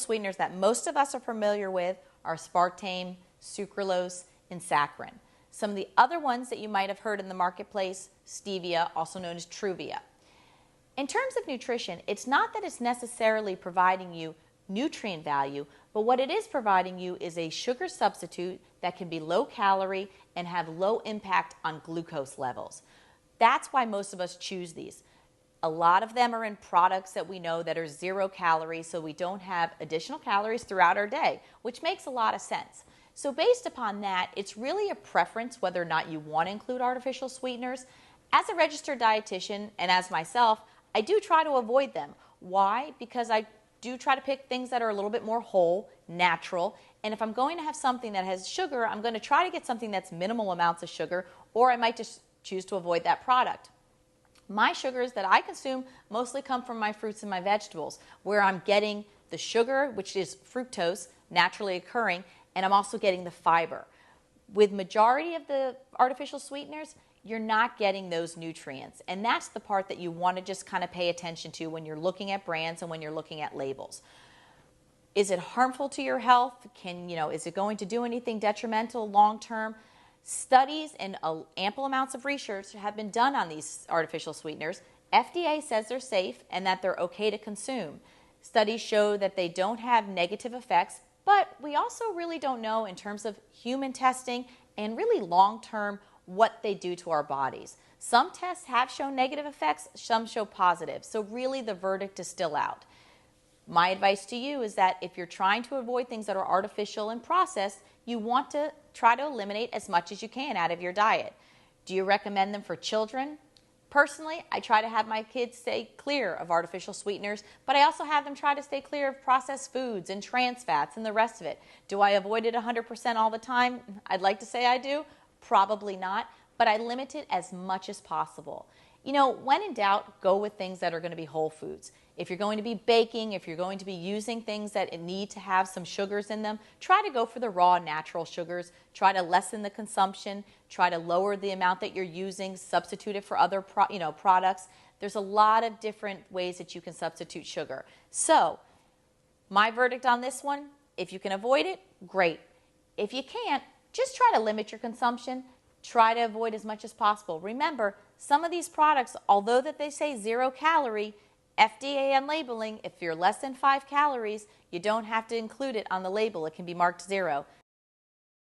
sweeteners that most of us are familiar with are aspartame, sucralose, and saccharin. Some of the other ones that you might have heard in the marketplace, stevia, also known as Truvia. In terms of nutrition, it's not that it's necessarily providing you nutrient value, but what it is providing you is a sugar substitute that can be low calorie and have low impact on glucose levels. That's why most of us choose these. A lot of them are in products that we know that are 0 calories, so we don't have additional calories throughout our day, which makes a lot of sense. So based upon that, it's really a preference whether or not you want to include artificial sweeteners. As a registered dietitian and as myself, I do try to avoid them. Why? Because I do try to pick things that are a little bit more whole, natural, and if I'm going to have something that has sugar, I'm going to try to get something that's minimal amounts of sugar, or I might just choose to avoid that product. My sugars that I consume mostly come from my fruits and my vegetables, where I'm getting the sugar, which is fructose, naturally occurring, and I'm also getting the fiber. With majority of the artificial sweeteners, you're not getting those nutrients, and that's the part that you want to just kind of pay attention to when you're looking at brands and when you're looking at labels. Is it harmful to your health? Is it going to do anything detrimental long term? Studies and ample amounts of research have been done on these artificial sweeteners. FDA says they're safe and that they're okay to consume. Studies show that they don't have negative effects, but we also really don't know in terms of human testing and really long-term what they do to our bodies. Some tests have shown negative effects, some show positive. So really the verdict is still out. My advice to you is that if you're trying to avoid things that are artificial and processed, you want to try to eliminate as much as you can out of your diet. Do you recommend them for children? Personally, I try to have my kids stay clear of artificial sweeteners, but I also have them try to stay clear of processed foods and trans fats and the rest of it. Do I avoid it 100% all the time? I'd like to say I do. Probably not, but I limit it as much as possible. When in doubt, go with things that are going to be whole foods. If you're going to be baking, if you're going to be using things that need to have some sugars in them, try to go for the raw natural sugars. Try to lessen the consumption. Try to lower the amount that you're using. Substitute it for other products. There's a lot of different ways that you can substitute sugar. So, my verdict on this one, if you can avoid it, great. If you can't, just try to limit your consumption. Try to avoid as much as possible. Remember, some of these products, although that they say 0 calorie, FDA on labeling, if you're less than 5 calories, you don't have to include it on the label. It can be marked 0.